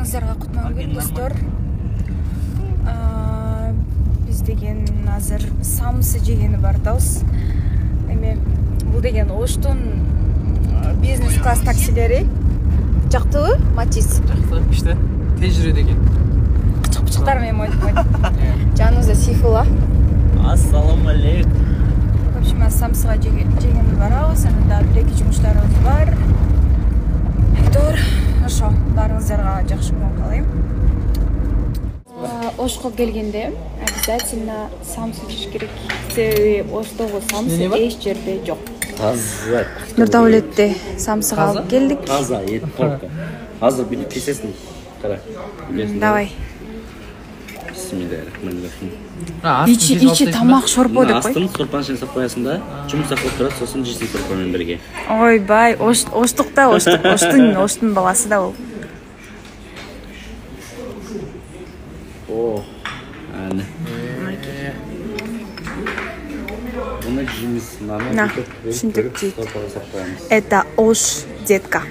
Баарыңыздарга кутман күн достор. Биз деген азыр самсы жегени бардабыз. Эми бул деген Оштун бизнес класс таксилери. Жактыбы? Матис. Жакты, иште. Тез жүрөт экен. Кычык-кычыктар менен ойнойт. Жаныбызда Сейфулла. Ассаламу алейкум. В общем, самсыга жегени барабыз. Анан да 1-2 жумуштарыбыз бар. Айдор, ошо баарыңыздарга жакшы күн каалайм. Ошко келгенде обязательно самсы жеш керек. Себеби Оштогу самсы эч жерде жок. Таза. Нурдавлетте самсыга алып келдик. Таза ет порка. Азыр бүт кесесин. Кара. Давай. Бисмиллахиррахманиррахим. Ичи тамак шорпо деп кой. Астын сорпаны сап коясың да, жумсак болуп турат, сосын жейсиң сорпо менен бирге. Ойбай, Оштукта, Оштун баласы да бул. О, аны. Буны жеймиз. На, шинтип жейт. Это Ош, детка.